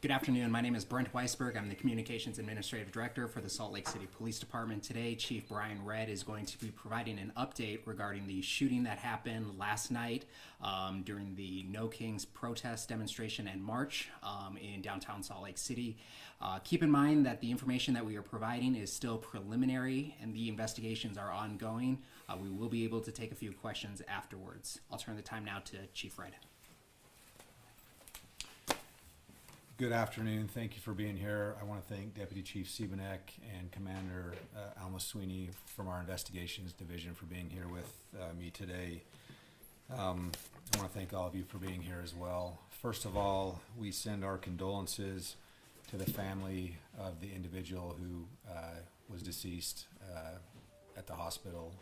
Good afternoon. My name is Brent Weisberg. I'm the Communications Administrative Director for the Salt Lake City Police Department. Today, Chief Brian Redd is going to be providing an update regarding the shooting that happened last night during the No Kings protest demonstration and march in downtown Salt Lake City. Keep in mind that the information that we are providing is still preliminary and the investigations are ongoing. We will be able to take a few questions afterwards. I'll turn the time now to Chief Redd. Good afternoon. Thank you for being here. I want to thank Deputy Chief Siebenek and Commander Alma Sweeney from our Investigations Division for being here with me today. I want to thank all of you for being here as well. First of all, we send our condolences to the family of the individual who was deceased at the hospital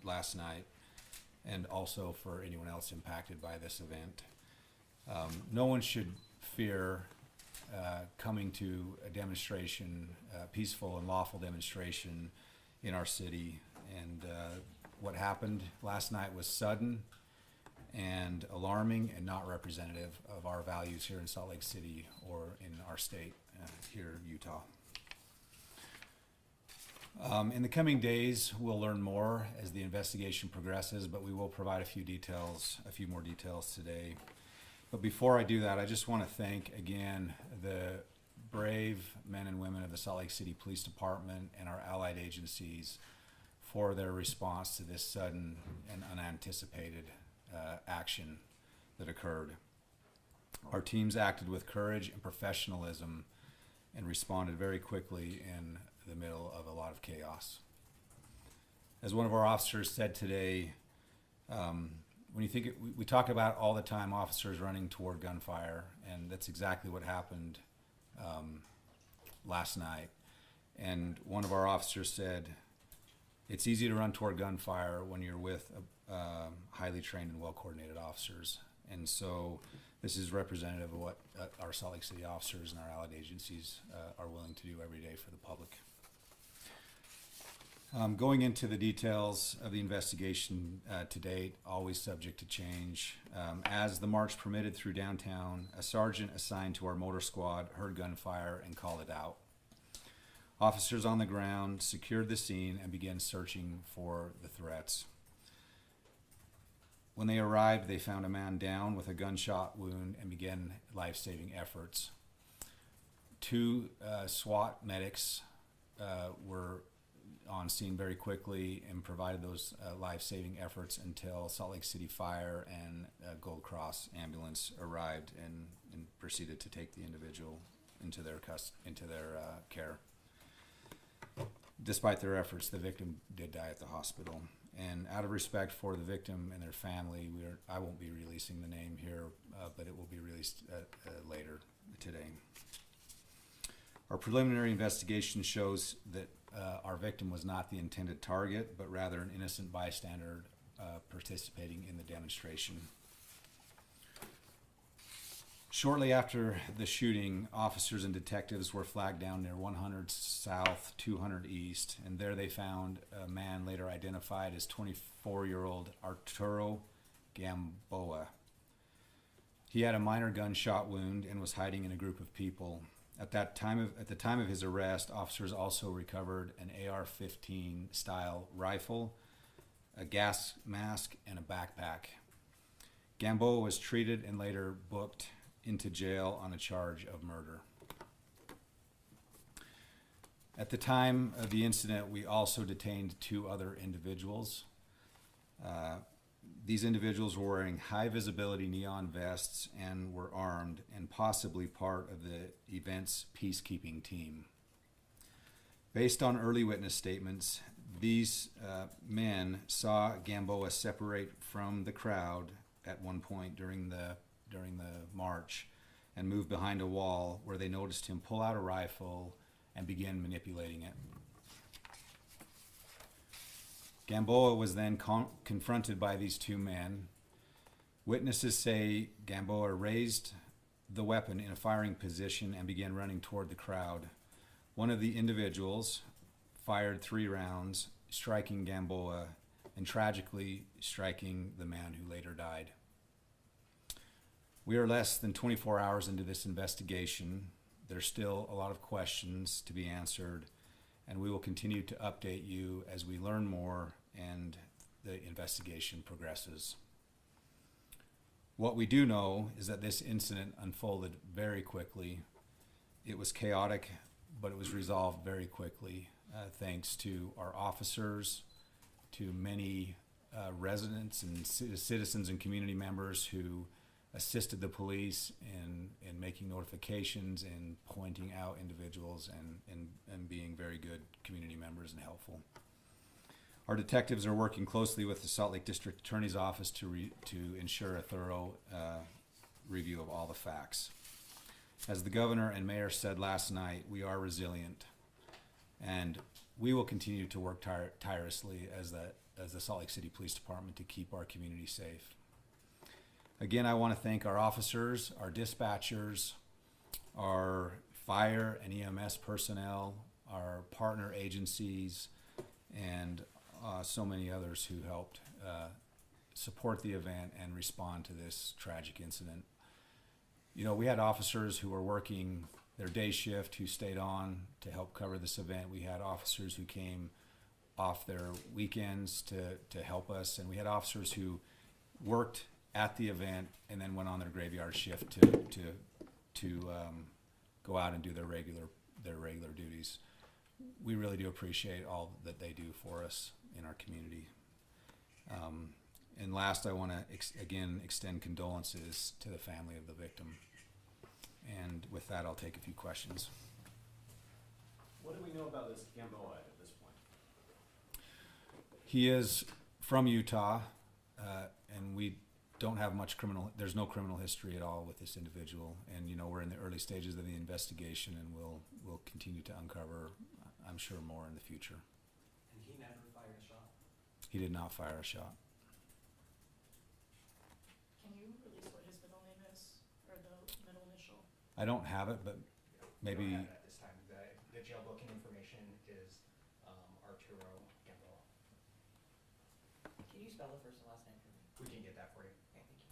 last night, and also for anyone else impacted by this event. No one should fear coming to a demonstration, peaceful and lawful demonstration in our city. And what happened last night was sudden and alarming and not representative of our values here in Salt Lake City or in our state here in Utah. In the coming days, we'll learn more as the investigation progresses, but we will provide a few more details today. But before I do that, I just want to thank again the brave men and women of the Salt Lake City Police Department and our allied agencies for their response to this sudden and unanticipated action that occurred. Our teams acted with courage and professionalism and responded very quickly in the middle of a lot of chaos. As one of our officers said today, when you think we talk about all the time officers running toward gunfire, and that's exactly what happened last night. And one of our officers said, it's easy to run toward gunfire when you're with highly trained and well-coordinated officers. And so this is representative of what our Salt Lake City officers and our allied agencies are willing to do every day for the public. Going into the details of the investigation to date, always subject to change. As the march permitted through downtown, a sergeant assigned to our motor squad heard gunfire and called it out. Officers on the ground secured the scene and began searching for the threats. When they arrived, they found a man down with a gunshot wound and began life-saving efforts. Two SWAT medics were on scene very quickly and provided those life-saving efforts until Salt Lake City Fire and Gold Cross ambulance arrived and proceeded to take the individual into their care. Despite their efforts, the victim did die at the hospital. And out of respect for the victim and their family, I won't be releasing the name here, but it will be released later today. Our preliminary investigation shows that our victim was not the intended target, but rather an innocent bystander participating in the demonstration. Shortly after the shooting, officers and detectives were flagged down near 100 South, 200 East, and there they found a man later identified as 24-year-old Arturo Gamboa. He had a minor gunshot wound and was hiding in a group of people. At the time of his arrest, officers also recovered an AR-15 style rifle, a gas mask, and a backpack. Gamboa was treated and later booked into jail on a charge of murder. At the time of the incident, we also detained two other individuals. These individuals were wearing high visibility neon vests and were armed and possibly part of the event's peacekeeping team. Based on early witness statements, these men saw Gamboa separate from the crowd at one point during the march and move behind a wall where they noticed him pull out a rifle and begin manipulating it. Gamboa was then confronted by these two men. Witnesses say Gamboa raised the weapon in a firing position and began running toward the crowd. One of the individuals fired 3 rounds, striking Gamboa and tragically striking the man who later died. We are less than 24 hours into this investigation. There's still a lot of questions to be answered, and we will continue to update you as we learn more and the investigation progresses. What we do know is that this incident unfolded very quickly. It was chaotic, but it was resolved very quickly, thanks to our officers, to many residents and citizens and community members who assisted the police in making notifications and pointing out individuals and being very good community members and helpful. Our detectives are working closely with the Salt Lake District Attorney's Office to ensure a thorough review of all the facts. As the governor and mayor said last night, we are resilient, and we will continue to work tirelessly as the Salt Lake City Police Department to keep our community safe. Again, I want to thank our officers, our dispatchers, our fire and EMS personnel, our partner agencies, and so many others who helped support the event and respond to this tragic incident. You know, we had officers who were working their day shift who stayed on to help cover this event. We had officers who came off their weekends to help us, and we had officers who worked at the event and then went on their graveyard shift to go out and do their regular duties. We really do appreciate all that they do for us in our community. And last, I want to again extend condolences to the family of the victim. And with that, I'll take a few questions. What do we know about this Gamboa at this point? He is from Utah, and we don't have much there's no criminal history at all with this individual. And, you know, we're in the early stages of the investigation, and we'll continue to uncover, I'm sure, more in the future. And he never fired a shot? He did not fire a shot. Can you release what his middle name is, or the middle initial? I don't have it, but maybe. We don't have it at this time. The jail booking information is Arturo Gamboa. Can you spell the first and last name for me? We can get that for you. Okay, thank you.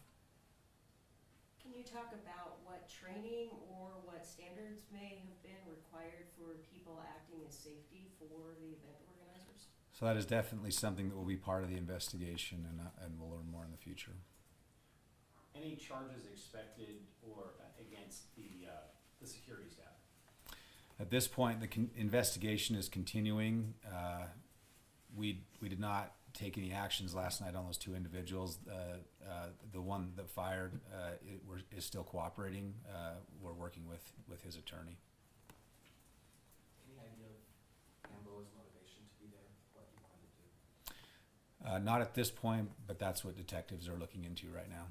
Can you talk about what training or what standards may have been required for people acting as safety for the event organizers? So that is definitely something that will be part of the investigation, and we'll learn more in the future. Any charges expected or against the security staff? At this point, the investigation is continuing. We did not take any actions last night on those two individuals. The one that fired is still cooperating. We're working with his attorney. Any idea of Gamboa's motivation to be there? What he wanted to do? Not at this point, but that's what detectives are looking into right now.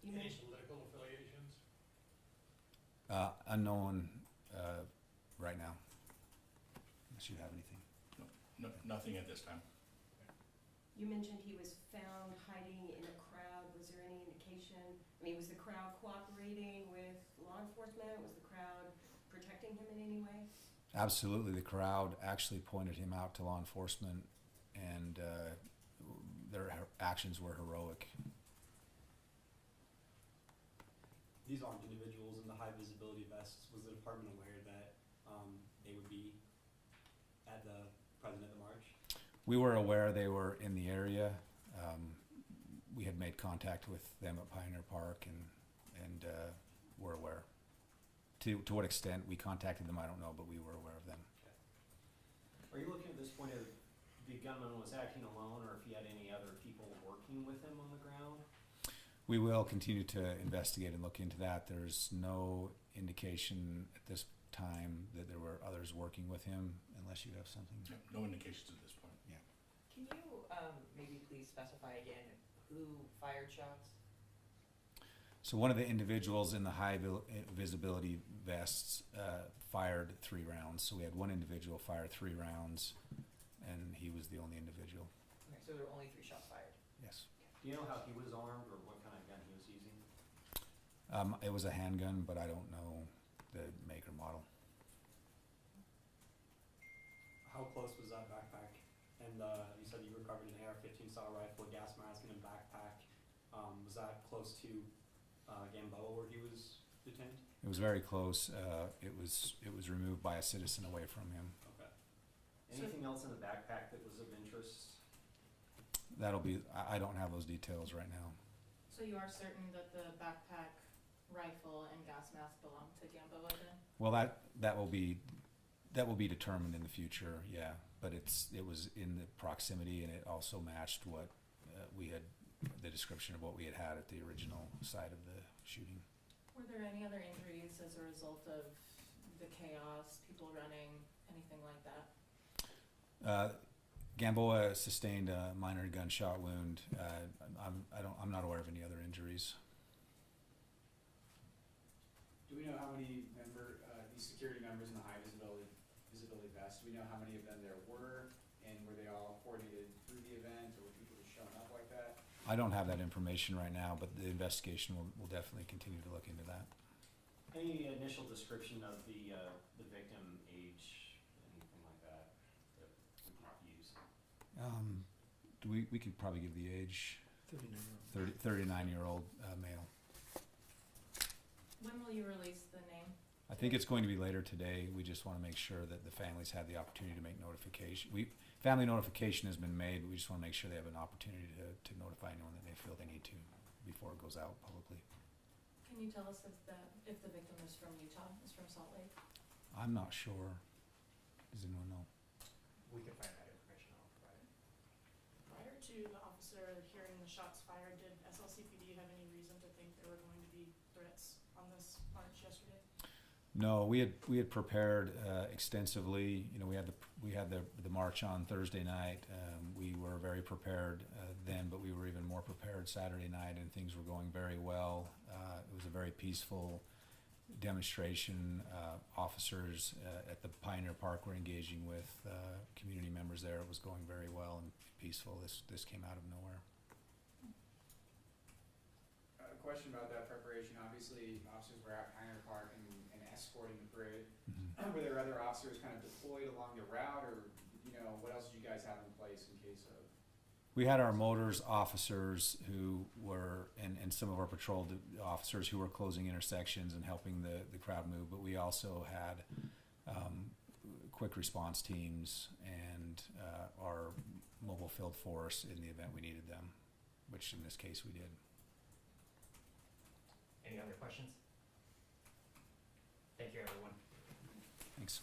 You Any mentioned political affiliations? Unknown right now, unless you have anything. No, nothing at this time. You mentioned he was found hiding in a crowd. Was there any indication? I mean, was the crowd cooperating with law enforcement? Was the crowd protecting him in any way? Absolutely. The crowd actually pointed him out to law enforcement, and their actions were heroic. These armed individuals in the high visibility vests, was the department aware that they would be present at the march? We were aware they were in the area. We had made contact with them at Pioneer Park, and were aware. To what extent we contacted them, I don't know, but we were aware of them. Okay. Are you looking at this point if the gunman was acting alone, or if he had any other people working with him on the ground? We will continue to investigate and look into that. There's no indication at this time that there were others working with him, unless you have something. No indications at this point. Yeah. Can you maybe please specify again who fired shots? So one of the individuals in the high visibility vests fired 3 rounds. So we had one individual fire 3 rounds, and he was the only individual. Okay, so there were only 3 shots fired. Yes. Do you know how he was armed, or what kind of gun he was using? It was a handgun, but I don't know the make or model. How close was that backpack? And you said you recovered an AR-15 style rifle, gas mask, and a backpack. Was that close to Gamboa where he was detained? It was very close. It was removed by a citizen away from him. Okay. So- Anything else in the backpack that was of interest? That'll be. I don't have those details right now. So you are certain that the backpack, rifle, and gas mask belong to Gamboa then? Well, that will be determined in the future. Yeah, but it was in the proximity, and it also matched what we had, the description of what we had at the original site of the shooting. Were there any other injuries as a result of the chaos, people running, anything like that? Gamboa sustained a minor gunshot wound. I'm not aware of any other injuries. Do we know how many these security members in the high visibility vest, do we know how many of them there were, and were they all coordinated through the event, or were people just showing up like that? I don't have that information right now, but the investigation will definitely continue to look into that. Any initial description of the victim age, anything like that we could use? We could probably give the age. 39-year-old male. When will you release the name? I think it's going to be later today. We just want to make sure that the families have the opportunity to make notification. Family notification has been made, but we just want to make sure they have an opportunity to notify anyone that they feel they need to before it goes out publicly. Can you tell us if the victim is from Utah, is from Salt Lake? I'm not sure. Does anyone know? We can find that information out and provide it. Prior to the officer hearing the shots fired, did SLCPD have any reason to think there were going to be threats on this march yesterday? No, we had prepared extensively. You know, we had the march on Thursday night. We were very prepared then, but we were even more prepared Saturday night, and things were going very well. It was a very peaceful demonstration. Officers at the Pioneer Park were engaging with community members there. It was going very well and peaceful. This came out of nowhere. A question about that preparation. Obviously, officers were at Pioneer Park and escorting the parade. Mm-hmm. Were there other officers kind of deployed along the route, or what else did you guys have in place in case of? We had our motors officers who were, and some of our patrol officers who were closing intersections and helping the crowd move, but we also had quick response teams and our mobile field force in the event we needed them, which in this case we did. Any other questions? Thank you, everyone. Thanks.